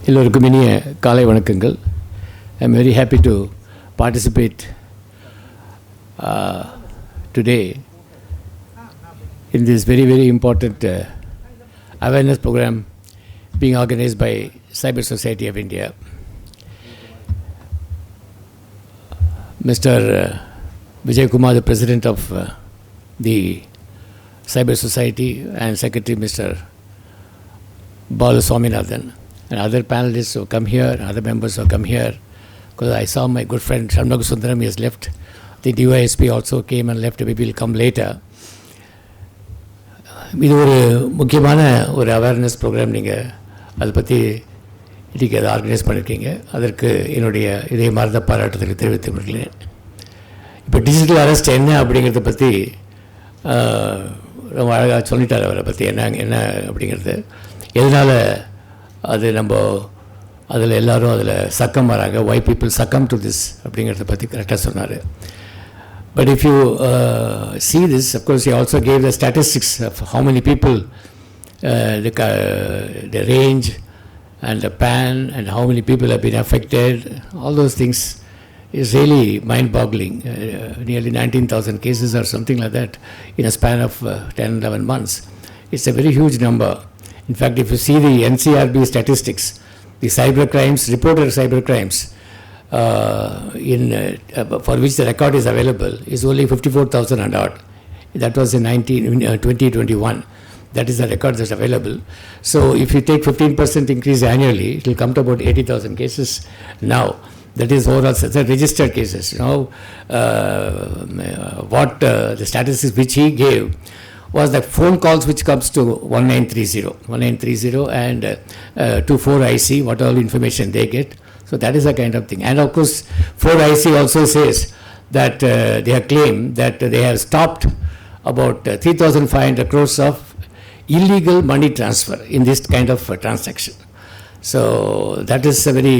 எல்லோருக்கும் இனிய காலை வணக்கங்கள். I am very happy to participate today in this very, very important awareness program being organized by Cyber Society of India. Mr. Vijay Kumar, the President of the Cyber Society, and Secretary Mr. Bala Swaminathan, and other panelists who come here, other members who come here, because I saw my good friend Shanmugha Sundaram, he has left. The DYSP also came and left, maybe will come later. இது ஒரு முக்கியமான ஒரு awareness program. நீங்கள் அதை பற்றி இன்றைக்கி அதை organise பண்ணியிருக்கீங்க. அதற்கு என்னுடைய இதயமார்ந்த பாராட்டுதலை தெரிவித்துக் கொள்கிறேன். இப்போ டிஜிட்டல் அரெஸ்ட் என்ன அப்படிங்கிறத பற்றி ரொம்ப அழகாக சொல்லிட்டார். அவரை பற்றி என்ன அப்படிங்கிறது, எதனால் அது நம்ம அதில் எல்லோரும் அதில் சக்கம் வராங்க, why people succumb to this அப்படிங்கிறத பற்றி கரெக்டாக சொன்னார். But if you see this, of course, he also gave the statistics of how many people, the range and the pan, and how many people have been affected. All those things is really mind-boggling. Nearly 19,000 cases or something like that in a span of 10-11 months. It's a very huge number. In fact, if you see the NCRB statistics, the cybercrimes, reported cybercrimes, for which the record is available, is only 54,000 and odd. That was in 2021. That is the record that's available. So if you take 15% increase annually, it will come to about 80,000 cases now. That is overall the registered cases. What the statistics which he gave was the phone calls which comes to 1930 and 24IC, what all information they get. So that is a kind of thing. And of course, 4IC also says that they have claimed that they have stopped about 3,500 crores of illegal money transfer in this kind of transaction. So that is a very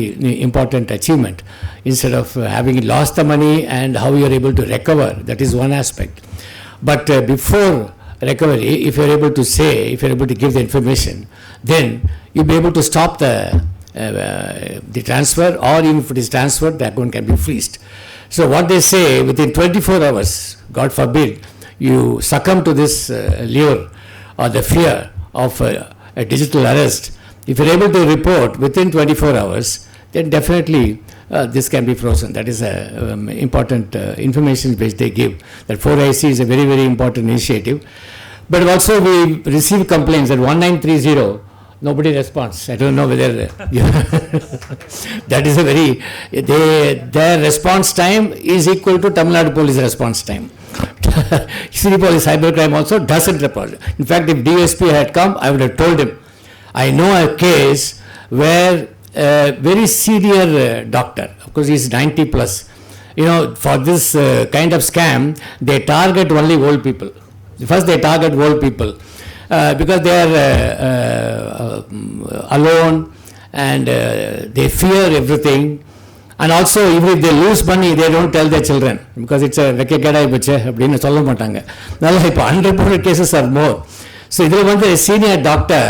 important achievement. Instead of having lost the money and how you are able to recover, that is one aspect. But before recovery, if you are able to say, if you are able to give the information, then you will be able to stop the transfer, or even if it is transferred, the account can be freezed. So what they say, within 24 hours, God forbid, you succumb to this lure or the fear of a digital arrest. If you are able to report within 24 hours, then definitely this can be frozen. That is important information which they give. That 4IC is a very, very important initiative. But also we receive complaints that 1930, nobody responds. I don't know whether that is a very, their response time is equal to Tamil Nadu police response time. City police cybercrime also doesn't report. In fact, if DSP had come, I would have told him. I know a case where a very senior doctor, of course he is 90 plus, for this kind of scam, they target only old people. First they target old people because they are alone and they fear everything. And also, even if they lose money, they don't tell their children because it's a vekkekadai bache அப்படினு சொல்ல மாட்டாங்க. நல்லா இப்போ unreported cases are more. So இதில் வந்து a senior doctor,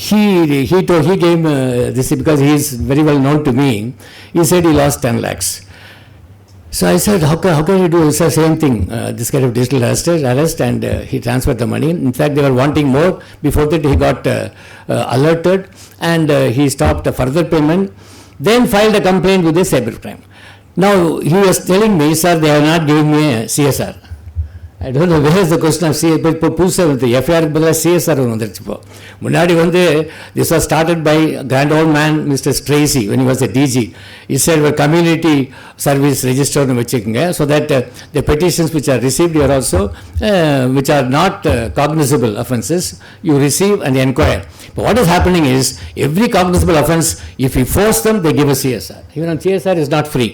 he gave this because he is very well known to me. He said he lost 10 lakhs. So I said, how can you do? He said, same thing, this kind of digital arrest, and he transferred the money. In fact, they were wanting more. Before that, he got alerted, and he stopped the further payment, then filed a complaint with the cybercrime. Now, he was telling me, sir, they are not giving me a CSR. I don't know where is the question of CSR, but இப்போ புதுசாக வந்து எஃப்ஐஆருக்கு பதிலாக CSR வந்துருச்சு. இப்போ முன்னாடி வந்து this was started by grand old man Mr. Tracy when he was a DG. He said community service registered வச்சுக்கோங்க, so that the petitions which are received here also which are not cognizable offences, you receive and inquire. But what is happening is every cognizable offence, if we force them, they give a CSR. Even on CSR is not free.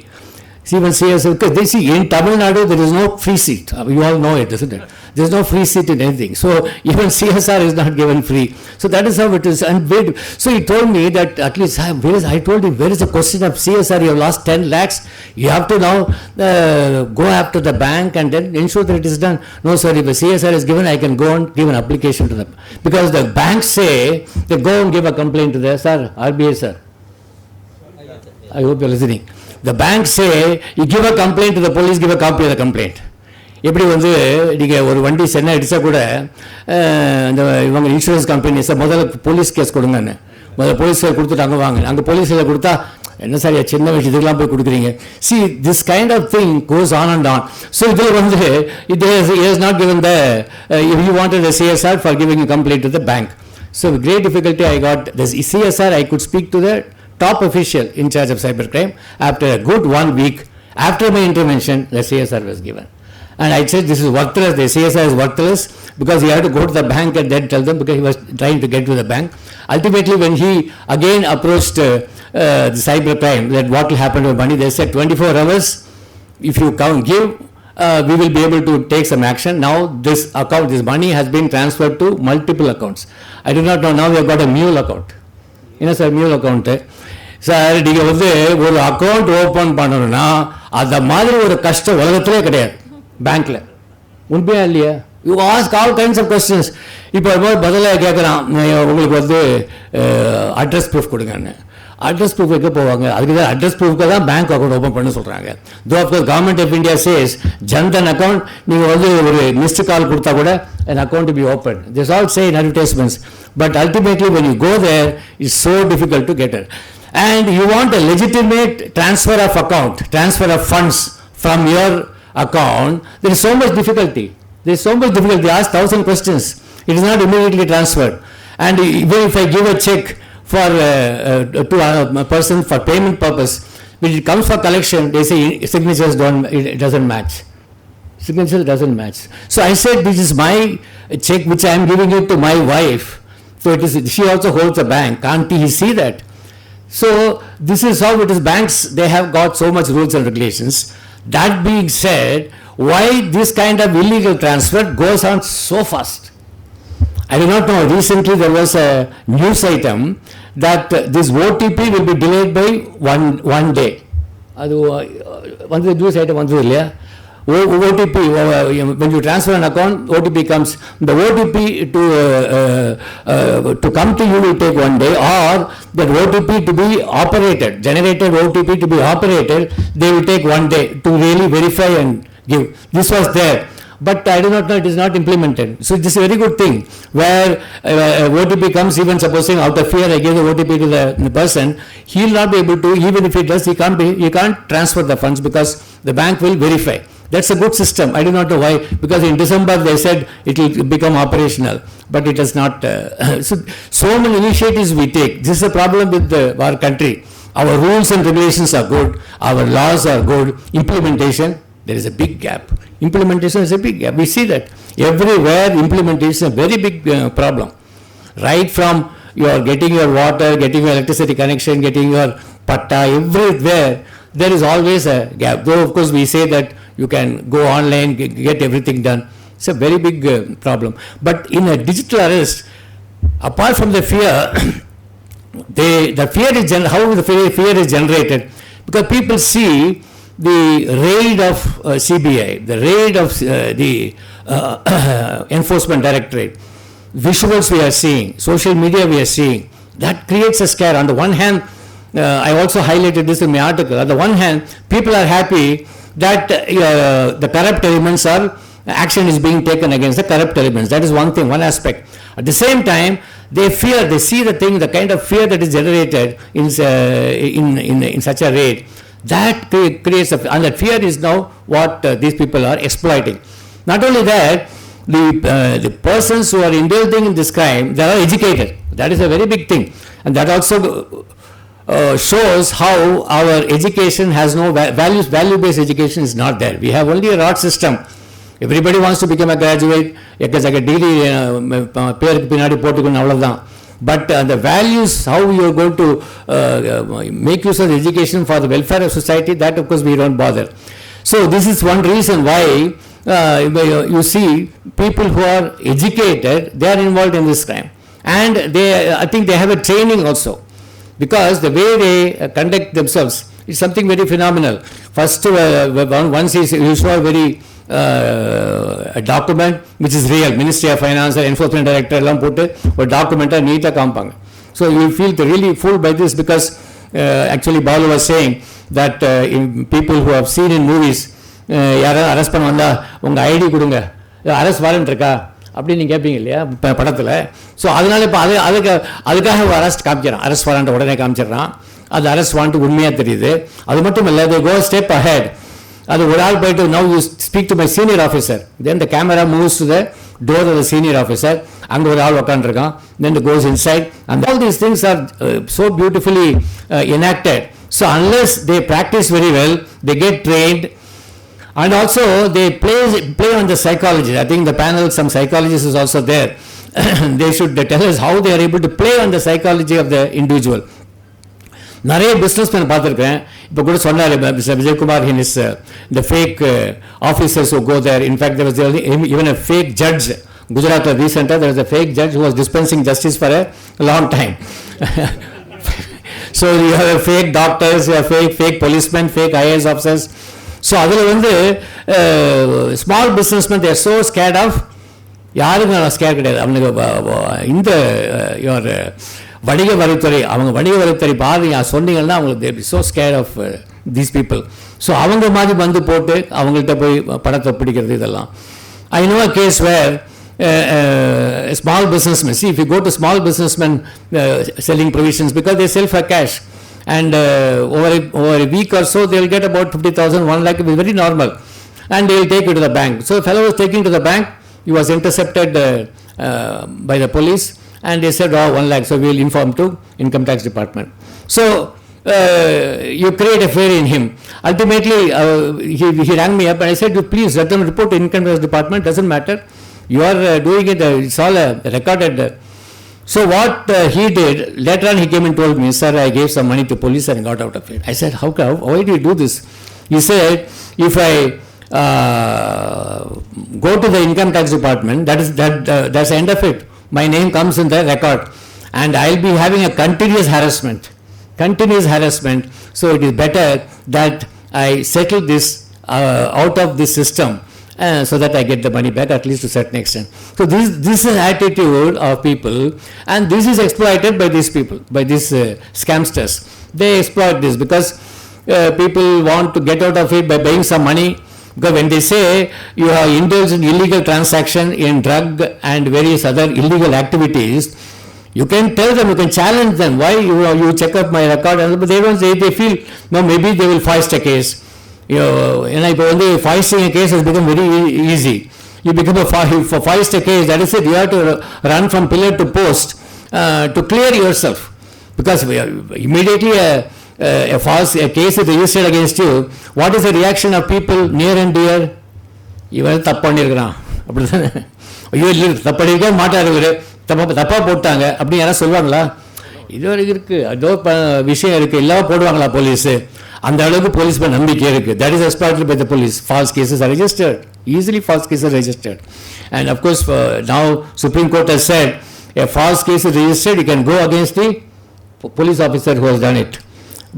See, even CSR, because they see in Tamil Nadu there is no free seat. You all know it, isn't it? There is no free seat in anything. So even CSR is not given free. So that is how it is. And wait, so he told me that at least I told him, where is the question of CSR? You have lost 10 lakhs. You have to now go after the bank and then ensure that it is done. No, sir, if the CSR is given, I can go and give an application to them. Because the banks say, they go and give a complaint to the RBI, sir. I hope you are listening. The banks say, you give a complaint to the police, give a copy of the complaint. எப்படி வந்து நீங்கள் ஒரு வண்டி சென்னை அடித்தா கூட இந்த இவங்க insurance companies முதல்ல போலீஸ் கேஸ் கொடுங்கன்னு முதல்ல போலீஸில் கொடுத்துட்டு அங்கே வாங்க அங்கே போலீஸில் கொடுத்தா என்ன சார் சின்ன விஷயத்துக்குலாம் போய் கொடுக்குறீங்க. See, this kind of thing goes on and on. So இதில் வந்து it is not given the if you wanted a CSR for giving a complaint to the bank. So with great difficulty I got this CSR. I could speak to the top official in charge of cybercrime. After a good 1 week, after my intervention, the CSR was given. And I said, this is worthless, the CSR is worthless, because he had to go to the bank and then tell them, because he was trying to get to the bank. Ultimately, when he again approached the cybercrime, that what will happen to the money, they said 24 hours, if you give, we will be able to take some action. Now this account, this money has been transferred to multiple accounts. I do not know, now we have got a mule account. என்ன sir மியூல் account sir நீங்கள் வந்து ஒரு account open பண்ணணும்னா அந்த மாதிரி ஒரு கஷ்டம் உலகத்திலே கிடையாது பேங்க்கில் உண்மையா இல்லையா. You ask all kinds of questions. இப்போ பதிலாக கேட்குறான் உங்களுக்கு வந்து அட்ரஸ் ப்ரூஃப் கொடுங்கன்னு. அட்ரஸ் ப்ரூஃப் வைக்க போவாங்க, அதுக்கு தான் அட்ரஸ் ப்ரூஃப்க்கு தான் பேங்க் அக்கௌண்ட் ஓப்பன் பண்ண சொல்கிறாங்க. Though of course government of India says Jan Dhan account நீங்கள் வந்து ஒரு மிஸ்டு கால் கொடுத்தா கூட an account to be opened. This all say in advertisements, but ultimately when you go there, it's so difficult to get it. And you want a legitimate transfer of account, transfer of funds from your account, there is so much difficulty. There is so much difficulty. They ask 1,000 questions. It is not immediately transferred. And even if I give a check for to a person for payment purpose, when it comes for collection, they say signatures it doesn't match. Signature doesn't match. So I said, this is my check which I am giving it to my wife. So it is, she also holds a bank. Can't he see that? So this is how it is. Banks, they have got so much rules and regulations. That being said, why this kind of illegal transfer goes on so fast? I do not know. Recently there was a news item that this OTP will be delayed by one day. அது வந்து news item வந்தது இல்லையா? OTP, when you transfer an account, OTP comes. The OTP to come to you will take 1 day, or that OTP to be operated, generated OTP to be operated, they will take 1 day to really verify and give. This was there, but I do not know, it is not implemented. So this is a very good thing, where OTP comes, even supposing out of fear I give the OTP to the person, he will not be able to, even if he does, he can't transfer the funds because the bank will verify. That's a good system. I do not know why, because in December they said it will become operational, but it has not. So many initiatives we take. This is a problem with our country. Our rules and regulations are good, our laws are good. Implementation, there is a big gap. Implementation is a big gap. We see that everywhere. Implementation is a very big problem. Right from your getting your water, getting your electricity connection, getting your patta, everywhere there is always a gap. Though of course we say that you can go online, get everything done. It's a very big problem. But in a digital arrest, apart from the fear, the fear is how the fear is generated, because people see the raid of CBI, the raid of the Enforcement Directorate, visuals we are seeing, social media we are seeing. That creates a scare. On the one hand, I also highlighted this in my article. On the one hand, people are happy that the corrupt elements action is being taken against the corrupt elements. That is one thing, one aspect. At the same time, they fear, they see the thing, the kind of fear that is generated in such a raid. That creates and that fear is now what these people are exploiting. Not only that, the persons who are indulging in this crime, they are educated. That is a very big thing, and that also shows how our education has no value-based education is not there. We have only a rod system. Everybody wants to become a graduate, எக்கச்சக்க degree பேருக்கு பின்னாடி போட்டுக்கணும், அவ்வளோதான். But the values, how you are going to make use of the education for the welfare of society, that of course we don't bother. So this is one reason why you see people who are educated, they are involved in this crime. And I think they have a training also, because the way they conduct themselves is something very phenomenal. First, once you saw a very a document which is real, Ministry of Finance, Enforcement Director, a document neat kampang. So you feel really fooled by this, because actually Balu was saying that in people who have seen in movies, யாராவது arrest பண்ண வந்தால் உங்கள் ID கொடுங்க, arrest warrant இருக்கா அப்படின்னு நீங்கள் கேட்பீங்க இல்லையா படத்தில். ஸோ அதனால இப்போ அதுக்காக அரெஸ்ட் காமிக்கிறான், அரெஸ்ட் வாரண்ட் உடனே காமிச்சிடுறான். அது அரெஸ்ட் வாரண்ட் உண்மையாக தெரியுது. அது மட்டும் இல்லை, they go a step ahead. அது ஒரு ஆள் போயிட்டு, now you speak to my senior officer, then the camera moves to the door of the senior officer, அங்கே ஒரு ஆள் உட்காந்துருக்கான், then it goes inside, and all these things are so beautifully enacted. So unless they practice very well, they get trained. And also they play on the psychology. I think the panel, some psychologists is also there. They should tell us how they are able to play on the psychology of the individual. நிறைய businessman பார்த்துருக்கேன். இப்போ கூட சொன்னார் mister Vijayakumar, in his the fake officers who go there. In fact, there was even a fake judge. Gujarat recently, there was a fake judge who was dispensing justice for a long time. So you have a fake doctors, you have fake policemen, fake IAS officers. So அதில் வந்து small businessman they're so scared of, யாருக்கும் நான் scare கிடையாது. அவனுக்கு இந்த வணிக வரித்துறை, அவங்க வணிக வரித்துறை பாருங்க சொன்னீங்கன்னா அவங்களுக்கு they're be so scare of these people. So அவங்க மாதிரி வந்து போட்டு அவங்கள்ட்ட போய் படத்தை பிடிக்கிறது இதெல்லாம். I know a case where small businessmen, see if you go to small businessmen selling provisions, because they sell for cash. And over a week or so they will get about 50,000, 1 lakh, very normal, and they will take it to the bank. So a fellow was taking to the bank, he was intercepted by the police, and they said, 1 lakh, so we will inform to income tax department. So you create a fear in him. Ultimately he rang me up and I said, please let them report to income tax department, doesn't matter, you are doing it, it's all recorded. So what he did, later on he came and told me, sir, I gave some money to police and got out of it. I said, why do you do this? He said, if I go to the income tax department, that's the end of it. My name comes in the record, and I'll be having a continuous harassment. So it is better that I settle this out of this system, so that I get the money back, at least to a certain extent. So this is attitude of people, and this is exploited by these people, by these scamsters. They exploit this because people want to get out of it by paying some money. Because when they say you have indulged in illegal transaction in drug and various other illegal activities, you can tell them, you can challenge them, why you check up my record, but they don't say, they feel, no, maybe they will foist a case. And I only foisting a case has become very easy. You become for foist a case, that is it, you have to run from pillar to post to clear yourself, because immediately a case is registered against you. What is the reaction of people near and dear? இவன் தப்பு பண்ணியிருக்கிறான், அப்படி தானே, ஐயோ இல்லை தப்பு பண்ணியிருக்க மாட்டார், இவர் தப்பாக போட்டாங்க அப்படி யாராவது சொல்லுவாங்களா? இது வரைக்கும் இருக்குது, ஏதோ விஷயம் இருக்குது, இல்லாமல் போடுவாங்களா போலீஸு? அந்த அளவுக்கு போலீஸ் மேல் நம்பிக்கை இருக்குது. That is exploited by the police. False cases are registered, easily false cases are registered. And of course now Supreme Court has said a false case is registered, you can go against the police officer who has done it.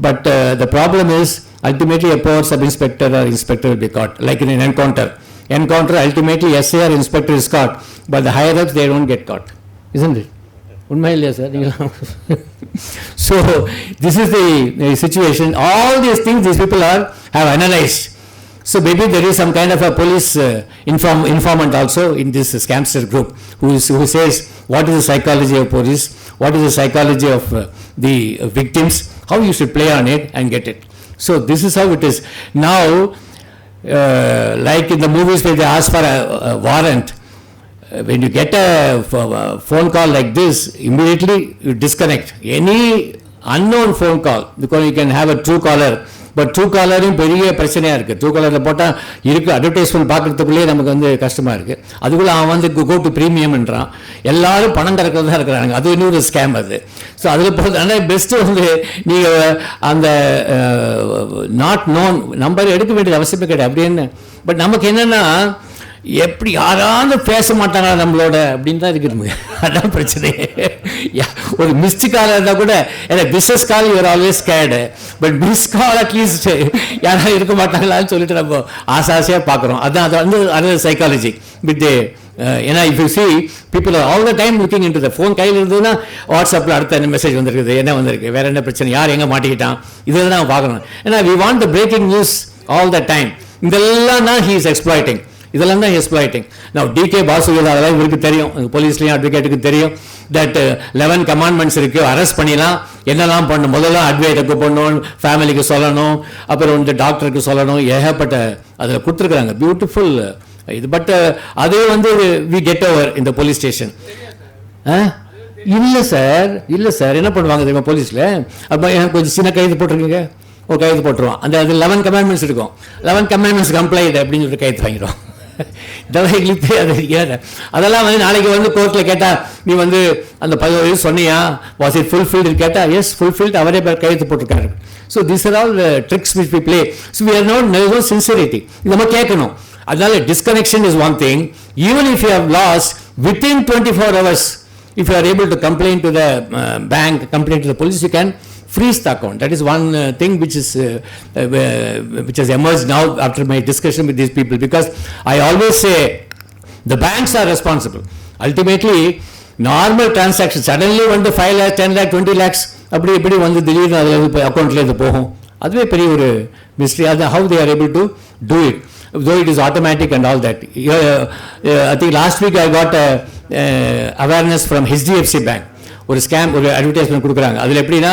But the problem is ultimately a poor sub-inspector or inspector will be caught, like in an encounter, ultimately SA or inspector is caught, but the higher ups they don't get caught, isn't it? உண்மை இல்லையா sir? So this is the situation. All these things these people have analyzed. So maybe there is some kind of a police informant also in this scamster group who says what is the psychology of police, what is the psychology of the victims, how you should play on it and get it. So this is how it is. Now like in the movies where they ask for a warrant, when you get a phone call like this, immediately you disconnect any unknown phone call, because you can have a true caller but true காலரையும் பெரிய பிரச்சனையாக இருக்குது. True காலரில் போட்டால் இருக்குது advertisement பார்க்குறதுக்குள்ளேயே நமக்கு வந்து கஷ்டமாக இருக்குது. அதுக்குள்ளே அவன் வந்து கோ டு ப்ரீமியம்ன்றான். எல்லாரும் பணம் கறக்கிறது தான் இருக்கிறாங்க. அது இன்னொரு ஸ்கேம் அது. ஸோ அதில் போகிறது ஆனால் பெஸ்ட்டு வந்து நீங்கள் அந்த நாட் நோன் நம்பர் எடுக்க வேண்டியது அவசியமே கிடையாது அப்படின்னு. பட் நமக்கு என்னென்னா எப்படி யாராவது பேச மாட்டாங்களா நம்மளோட அப்படின்னு தான் இருக்குது. அதான் பிரச்சனை. ஒரு மிஸ்டு கால் இருந்தால் கூட ஏன்னா business call you're always scared, but miss call at least யாராவது இருக்க மாட்டாங்களான்னு சொல்லிட்டு நம்ம ஆசையாக பார்க்குறோம். அதான் அது வந்து அது சைக்காலஜி வித் ஏன்னா if you see people are all the time looking into the phone கையில் இருந்ததுன்னா வாட்ஸ்அப்பில் அடுத்த என்ன மெசேஜ் வந்திருக்குது, என்ன வந்திருக்கு, வேறு என்ன பிரச்சனை, யார் எங்கே மாட்டிக்கிட்டான், இதெல்லாம் நம்ம பார்க்கணும். ஏன்னா we want the breaking news all the time. இதெல்லாம் தான் ஹீ இஸ் எக்ஸ்ப்ளாய்டிங். இதெல்லாம் தான் எக்ஸ்ப்ளாய்டிங். நான் டிகே பாசு அதெல்லாம் இவருக்கு தெரியும், போலீஸ்லேயும் அட்வொகேட்டுக்கு தெரியும் தட் 11 கமாண்ட்மெண்ட்ஸ் இருக்குது, அரெஸ்ட் பண்ணிடலாம், என்னெல்லாம் பண்ணணும், முதல்ல அட்வொகேட்டுக்கு பண்ணணும், ஃபேமிலிக்கு சொல்லணும், அப்புறம் வந்து டாக்டருக்கு சொல்லணும், ஏகப்பட்ட அதில் கொடுத்துருக்குறாங்க பியூட்டிஃபுல் இது. பட் அதே வந்து வி கெட் ஓவர் இந்த போலீஸ் ஸ்டேஷன். இல்லை சார் என்ன பண்ணுவாங்க தெரியுமா போலீஸில், அப்போ எனக்கு கொஞ்சம் சின்ன கைது போட்டிருக்கீங்க, ஒரு கைது போட்டுருவான். அந்த அது 11 கமாண்ட்மெண்ட்ஸ் இருக்கும், 11 கமாண்ட்மெண்ட்ஸ் கம்ப்ளைண்ட் அப்படின்னு சொல்லிட்டு கைது வாங்கிடுவோம். இதெல்லாம் எங்களுக்கு தெரியாது. அதெல்லாம் வந்து நாளைக்கு வந்து கோர்ட்டில் கேட்டால் நீ வந்து அந்த 10 வயசு சொன்னியா, வாஸ் இட் ஃபுல்ஃபில்டு கேட்டால் எஸ் ஃபுல்ஃபில்டு, அவரே கையெழுத்து போட்டிருக்காரு. So this are all tricks which we play. So we are not no sincerity. இது நம்ம கேட்கணும். அதனால disconnection is one thing. Even if you have lost within 24 hours, if you are able to complain to the bank, complain to the police, you can freeze the account. That is one thing which has emerged now after my discussion with these people, because I always say the banks are responsible. Ultimately normal transactions suddenly வந்து 5 lakh 10 lakh 20 lakhs அப்படி வந்து திடீர்னு அதில் அக்கௌண்ட்டில் இது போகும். அதுவே பெரிய ஒரு மிஸ்ட்ரி. அது how they are able to do it, though it is automatic and all that. I think last week I got awareness from HDFC Bank. ஒரு ஸ்கேம், ஒரு அட்வர்டைஸ்மெண்ட் கொடுக்குறாங்க. அதில் எப்படின்னா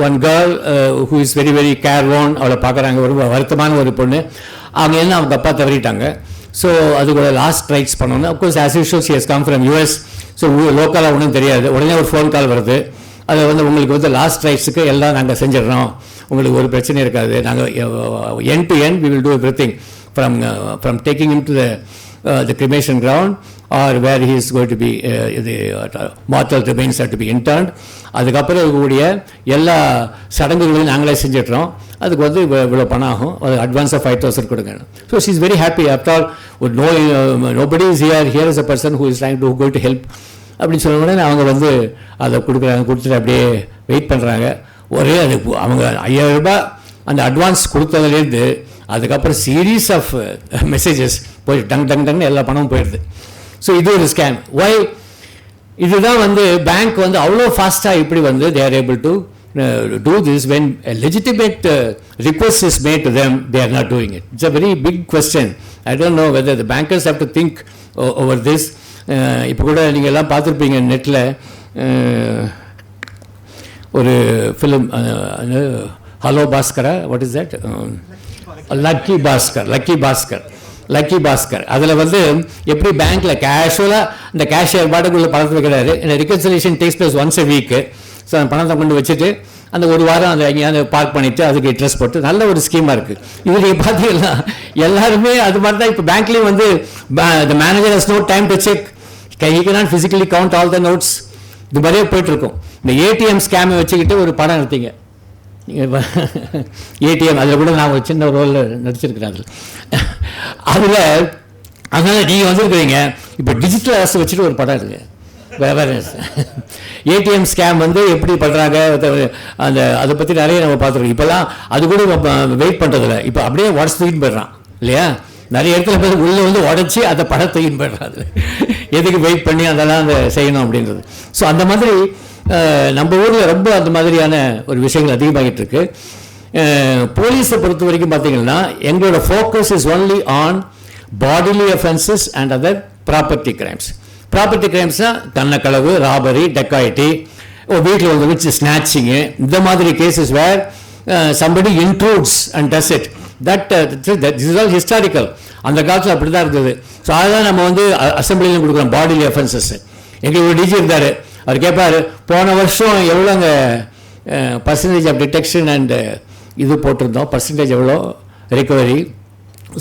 one girl who is very very care own, அவளை பார்க்குறாங்க, ஒரு வருத்தமான ஒரு பொண்ணு. அவங்க என்ன அவங்க அப்பா தவறிட்டாங்க. ஸோ அதுக்கு லாஸ்ட் ரைட்ஸ் பண்ணணும். Of course as usual she has come from US. So லோக்கலாக ஒன்றும் தெரியாது. உடனே ஒரு ஃபோன் கால் வருது. அதை வந்து உங்களுக்கு வந்து லாஸ்ட் ரைட்ஸுக்கு எல்லாம் நாங்கள் செஞ்சிடறோம், உங்களுக்கு ஒரு பிரச்சனையும் இருக்காது, நாங்கள் end to end we will do everything from taking him to the cremation ground or where he is going to be the mortal remains are to be interned. அதுக்கப்புறம் இருக்கக்கூடிய எல்லா சடங்குகளையும் நாங்களே செஞ்சிடுறோம். அதுக்கு வந்து இவ்வளோ பணம் ஆகும், அது அட்வான்ஸாக 5,000 கொடுங்க. So she is very happy. After all nobody is here is a person who is trying to go to help அப்படின்னு சொன்ன உடனே அவங்க வந்து அதை கொடுக்குறாங்க. கொடுத்துட்டு அப்படியே வெயிட் பண்ணுறாங்க. ஒரே அது அவங்க 5,000 ரூபாய் அந்த அட்வான்ஸ் கொடுத்ததுலேருந்து அதுக்கப்புறம் சீரீஸ் ஆஃப் மெசேஜஸ் போய் டங்னு எல்லா பணமும் போயிடுது. ஸோ இது ஒரு ஸ்கேம். ஒய் இதுதான் வந்து பேங்க் வந்து அவ்வளோ ஃபாஸ்ட்டாக இப்படி வந்து they are able to do this when a legitimate request is made to them, they are not doing it. It's a very big question. I don't know whether the bankers have to think over this. இப்போ கூட நீங்கள் எல்லாம் பார்த்துருப்பீங்க நெட்டில் ஒரு film hello Bhaskara, what is that, lucky Bhaskar. அதில் வந்து எப்படி பேங்க்கில் கேஷுவலாக இந்த கேஷியர் பாட்டுக்குள்ளே பணத்தை வைக்கிறாரு. இந்த reconciliation takes place once a week. So அந்த பணத்தை கொண்டு வச்சுட்டு அந்த ஒரு வாரம் அதை எங்கேயாவது பார்க் பண்ணிவிட்டு அதுக்கு இன்ட்ரெஸ்ட் போட்டு நல்ல ஒரு ஸ்கீமாக இருக்குது. இது நீங்கள் பார்த்தீங்கன்னா எல்லாருமே அது மாதிரி தான். இப்போ பேங்க்லேயும் வந்து the manager has no time to check, he cannot physically count all the notes. இது மாதிரியே போயிட்டுருக்கும். இந்த ஏடிஎம் ஸ்கேமை வச்சுக்கிட்டு ஒரு படம் எடுத்தீங்க ஏடிஎம், அதில் கூட நான் ஒரு சின்ன ரோலில் நடிச்சிருக்கிறேன். அதில் அதனால் நீங்கள் வந்துருக்குறீங்க. இப்போ டிஜிட்டல் அரசு வச்சுட்டு ஒரு படம் இருக்குது அவேர்னஸ். ஏடிஎம் ஸ்கேம் வந்து எப்படி பண்ணுறாங்க அந்த அதை பற்றி நிறைய நம்ம பார்த்துருக்கோம். இப்போல்லாம் அது கூட வெயிட் பண்ணுறதில்ல. இப்போ அப்படியே உடச்சு தூக்கின்னு போயிடுறான் இல்லையா. நிறைய இடத்துல போய் உள்ளே வந்து உடச்சி அதை படம் தூக்கின்னு போயிடுறான். எதுக்கு வெயிட் பண்ணி அதெல்லாம் அந்த செய்யணும் அப்படின்றது. ஸோ அந்த மாதிரி நம்ம ஊரில் ரொம்ப அந்த மாதிரியான ஒரு விஷயங்கள் அதிகமாகிட்டு இருக்கு. போலீஸை பொறுத்த வரைக்கும் பார்த்தீங்கன்னா எங்களோட focus is only on bodily offences and other property crimes. Property கிரைம்ஸ்னால் கண்ணக்களவு, ராபரி, டெக்காயிட்டி, வீட்டில் வந்து வச்சு ஸ்நாச்சிங்கு, இந்த மாதிரி cases where somebody intrudes and does it. This is all historical. அந்த காலத்தில் அப்படி தான் இருந்தது. ஸோ அதுதான் நம்ம வந்து அசம்பிளியில் கொடுக்குறோம் பாடிலி அஃபென்சஸ். எங்களுக்கு ஒரு டிஜி இருந்தார், அவர் கேட்பார் போன வருஷம் எவ்வளோங்க பர்சன்டேஜ் ஆஃப் டிடெக்ஷன் அண்ட் இது போட்டிருந்தோம், பர்சன்டேஜ் எவ்வளோ ரெக்கவரி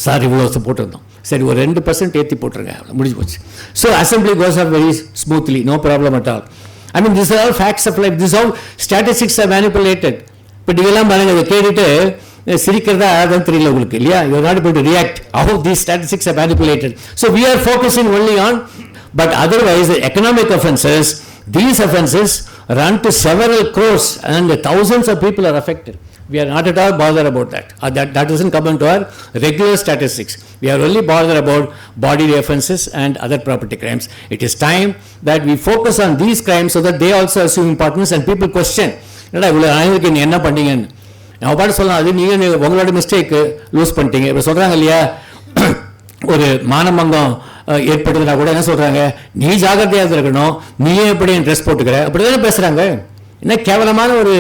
சார் இவ்வளோ போட்டிருந்தோம், சரி ஒரு 2% ஏற்றி போட்டுருங்க, முடிஞ்சு போச்சு. So assembly goes are very smoothly, no problem at all. I mean, these are all facts of life. This is how statistics are manipulated. But நீங்கெல்லாம் பாருங்க, இதை கேட்டுட்டு சிரிக்கிறதா அதான் தெரியல உங்களுக்கு இல்லையா? You are not able to react how these statistics are manipulated. So we are focusing only on, but otherwise the economic offences, these offences run to several crores and thousands of people are affected. We are not at all bothered about that. That doesn't come into our regular statistics. We are only bothered about bodily offences and other property crimes. It is time that we focus on these crimes so that they also assume importance and people question. என்ன பண்ணீங்கன்னு நம்ம பாட்டு சொல்லலாம், அது நீங்கள் உங்களோட mistake loose பண்ணிட்டீங்க. இப்போ சொல்கிறாங்க இல்லையா, ஒரு மானமங்கம் ஏற்பட்டதுனா கூட என்ன சொல்கிறாங்க, நீ ஜாகிரதையாக இருக்கணும், நீயே எப்படி ட்ரெஸ் போட்டுக்கிற, அப்படி தானே பேசுகிறாங்க. என்ன கேவலமான ஒரு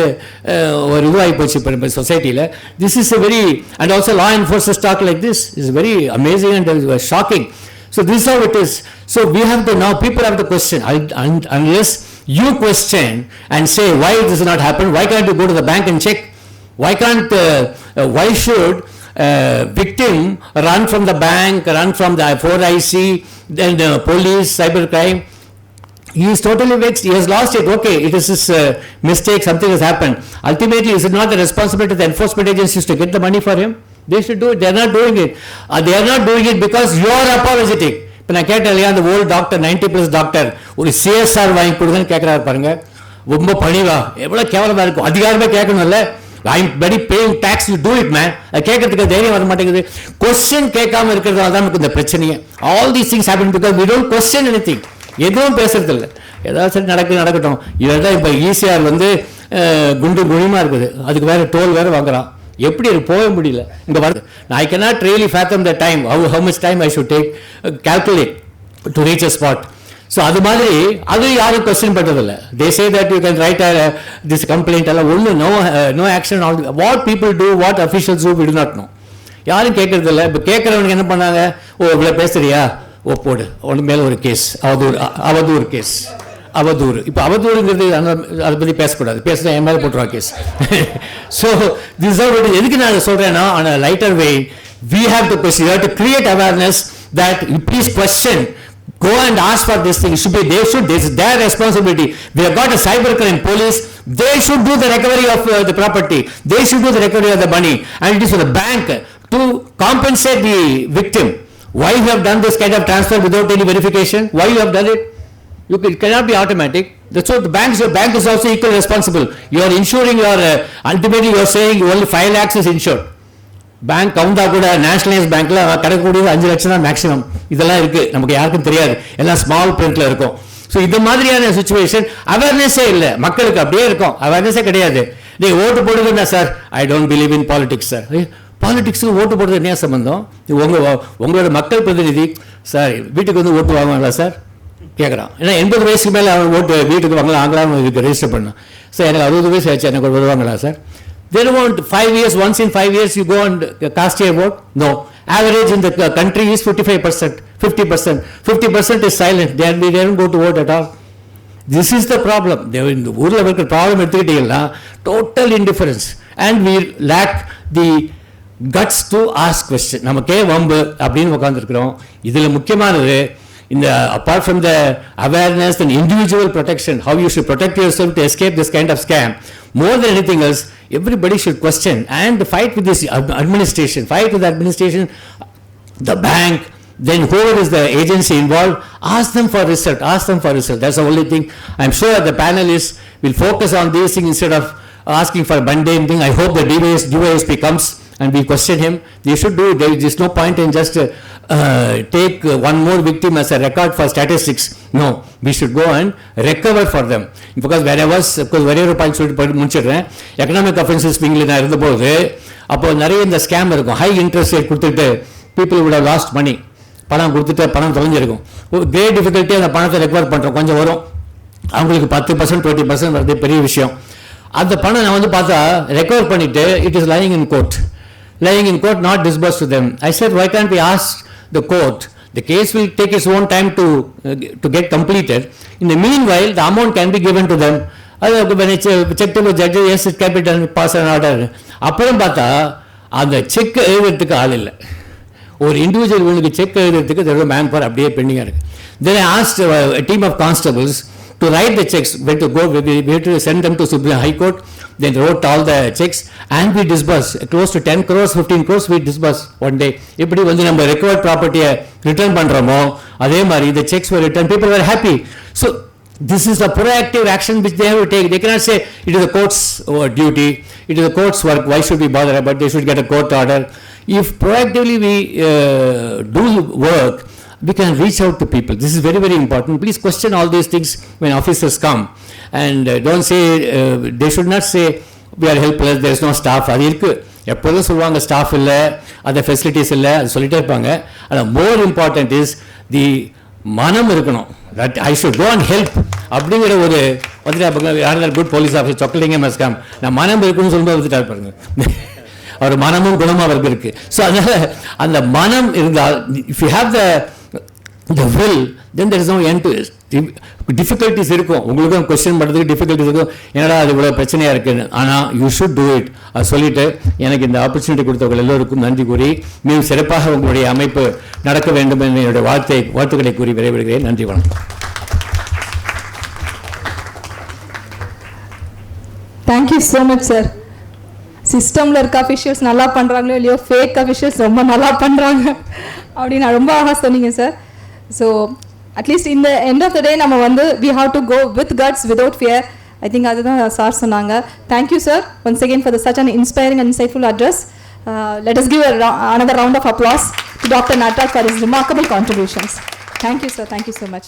இதுவாகி போச்சு இப்போ சொசைட்டியில். This is a very, and also law enforcers talk like this is very amazing and shocking. So this is how it is. So we have to, now people have to question, unless you question and say why this has not happened, why can't you go to the bank and check, why can't why should victim run from the bank, run from the 4IC, then police, cybercrime. He is totally vexed, he has lost it. Okay, it is his mistake, something has happened. Ultimately, is it not the responsibility of the enforcement agencies to get the money for him? They should do it. They are not doing it. They are not doing it because you are apologetic. இப்போ நான் கேட்டேன் இல்லையா, அந்த old doctor 90+ doctor ஒரு CSR வாங்கி கொடுங்கன்னு கேட்குறாரு பாருங்க, ரொம்ப பணிவா, எவ்வளோ கேவலமாக இருக்கும். அதிகாரமே கேட்கணும்ல, I am very paying taxes, you do it man. அது கேட்கறதுக்கு தைரியம் வர மாட்டேங்குது. கொஸ்டின் கேட்காம இருக்கிறதால தான் நமக்கு இந்த பிரச்சனையே. All these things happen because we don't question anything. எதுவும் பேசுறது இல்லை, ஏதாவது சரி நடக்கட்டும். இவர் தான் இப்போ ECR வந்து குண்டு குழிமா இருக்குது, அதுக்கு வேற டோல் வேற வாங்குறான். எப்படி போக முடியல இங்கே வருது. ஐ cannot really fathom the time, how much time I should take, calculate to reach a spot. So அது மாதிரி அது யாரும் கொஸ்டின் பண்ணுறதில்ல. They say that you can write this complaint எல்லாம் ஒன்று, no action. What people do, what officials do, we do not know. யாரும் கேட்கறதில்ல. இப்போ கேட்குறவனுக்கு என்ன பண்ணாங்க, ஓ இவ்வளோ பேசுறியா, ஓ போடு, ஒன்று மேலே ஒரு கேஸ், அவதூறு கேஸ், அவதூறு. இப்போ அவதூறுங்கிறது அதை பற்றி பேசக்கூடாது, பேசுனா என் மேலே போட்டுருவா கேஸ். ஸோ திஸ் எதுக்கு நான் சொல்கிறேன்னா, on a lighter way we have to question, we have to create awareness that you please question, go and ask for this thing. This is their responsibility. We have got a cybercrime police, they should do the recovery of the property, they should do the recovery of the money, and it is for the bank to compensate the victim. Why you have done this kind of transfer without any verification? Why you have done it? It cannot be automatic. That's what the bank is also equally responsible. You are insuring your, ultimately you are saying only 5 lakhs is insured. Bank கவுண்டா கூட nationalise பேங்க்ல கிடைக்கக்கூடியது 5 லட்சம் தான் maximum. இதெல்லாம் இருக்கு, நமக்கு யாருக்கும் தெரியாது, எல்லாம் ஸ்மால் பிரிண்ட்ல இருக்கும். ஸோ இந்த மாதிரியான சுச்சுவேஷன் அவேர்னஸே இல்லை மக்களுக்கு, அப்படியே இருக்கும், அவேர்னஸே கிடையாது. நீ ஓட்டு போடுதுன்னா sir, I don't believe in politics sir. பாலிடிக்ஸுக்கு ஓட்டு போடுறது என்ன சம்பந்தம்? உங்களோட மக்கள் பிரதிநிதி சார் வீட்டுக்கு வந்து ஓட்டு வாங்குவாங்களா சார் கேட்குறான். ஏன்னா 80 வயசுக்கு மேலே அவன் ஓட்டு வீட்டுக்கு வாங்கலாம்னு இதுக்கு ரெஜிஸ்டர் பண்ணான். சார் எனக்கு 60 வயசு ஆச்சு, எனக்கு வருவாங்களா sir? They don't want 5 years, once in 5 years you go and cast your vote? No. Average in the country is 55%, 50%. 50% is silent. They don't go to vote at all. This is the problem. In the ஊரில் இருக்கிற problem எடுத்துக்கிட்டீங்கன்னா total indifference and we lack the guts to ask question. நமக்கே வம்பு அப்படின்னு உட்காந்துருக்கிறோம். இதில் முக்கியமானது இந்த apart from the awareness and individual protection, how you should protect yourself to escape this kind of scam, more than anything else, everybody should question and fight with this administration, fight with the administration, the bank, then whoever is the agency involved, ask them for result. That's the only thing. I'm sure the panelists will focus on these things instead of asking for a mundane thing. I hope the DYSP comes and we question him. They should do it. There is no point in just take one more victim as a record for statistics. No, we should go and recover for them. Because ஒரே ஒரு point சொல்லிட்டு முடிச்சிடுறேன். Economic offences விங்கில் நான் இருந்தபோது அப்போ நிறைய இந்த scam இருக்கும். ஹை இன்ட்ரெஸ்ட் ரேட் கொடுத்துட்டு people would have lost money. பணம் கொடுத்துட்டு பணம் தொலைஞ்சிருக்கும். கிரேட் டிஃபிகல்ட்டி அந்த பணத்தை ரெக்கவர் பண்ணுறோம், கொஞ்சம் வரும், அவங்களுக்கு 10% 20% வருது, பெரிய விஷயம். அந்த பணம் நான் வந்து பார்த்தா ரெக்கவர் பண்ணிட்டு it is lying in court, not disbursed to them. I said, why can't we ask the court? The case will take its own time to get completed. In the meanwhile, the amount can be given to them அது check to judge, as it capital pass and order. அப்புறம் பார்த்தா அந்த check எழுதுறதுக்கு ஆள் இல்லை. ஒரு individual வீலுக்கு check எழுதுறதுக்கு தெரியல, மேன் பவர் அப்படியே பெண்டிங்காக இருக்குது. Then I asked a team of constables to write the checks, where to go, we had to send them to Supreme High Court. Then wrote all the checks and we disbursed close to 10 crores, 15 crores we disbursed one day. இப்படி வந்து நம்ம recovered ப்ராப்பர்ட்டியை return பண்ணுறோமோ அதே மாதிரி the checks were returned, people were happy. So this is a proactive action which they have to take. They cannot say it is the court's duty, it is the court's work, why should we bother about, they should get a court order. If proactively we do work, we can reach out to people. This is very, very important. Please question all these things when officers come, and don't say, they should not say we are helpless, there is no staff. அது இருக்குது, எப்போதும் சொல்லுவாங்க staff இல்லை, அந்த facilities இல்லை, அது சொல்லிட்டே இருப்பாங்க. ஆனால் மோர் இம்பார்ட்டன்ட் இஸ் தி மனம் இருக்கணும், that I should go and help அப்படிங்கிற ஒரு வந்துட்டு யார் குட் போலீஸ் ஆஃபீஸர் சொக்கலிங்க மஸ்காம், நான் மனம் இருக்குன்னு சொல்லும்போது வந்துட்டா இருப்பாருங்க. அவர் மனமும் குணமும் அவருக்கு இருக்குது. ஸோ அதனால் அந்த மனம் இருந்தால், if you have the will, then there is no end to it. Difficulties இருக்கும், உங்களுக்கும் கொஸ்டின் பண்ணுறதுக்கு டிஃபிகல்ட்டிஸ் இருக்கும், என்னடா அது இவ்வளோ பிரச்சனையாக இருக்குன்னு. ஆனால் யூ ஷுட் டூ இட். அது சொல்லிவிட்டு எனக்கு இந்த ஆப்பர்ச்சுனிட்டி கொடுத்தவர்கள் எல்லோருக்கும் நன்றி கூறி, மிகவும் சிறப்பாக உங்களுடைய அமைப்பு நடக்க வேண்டும் என்று என்னுடைய வாழ்த்துக்களை கூறி விரைவிடுகிறேன். நன்றி, வணக்கம். Thank you so much sir. சிஸ்டமில் இருக்க அஃபிஷியல்ஸ் நல்லா பண்ணுறாங்களோ இல்லையோ, ஃபேக் அஃபிஷியல்ஸ் ரொம்ப நல்லா பண்ணுறாங்க அப்படின்னு நான் ரொம்ப அழகாக சொன்னீங்க சார். ஸோ அட்லீஸ்ட் இந்த எண்ட் ஆஃப் த டே நம்ம வந்து we have to go with guts without fear. I think அதுதான் சார் சொன்னாங்க. Thank you sir once again for such an inspiring and insightful address. Let us give another round of applause to Dr. Nataraj for his remarkable contributions. Thank you sir, thank you so much.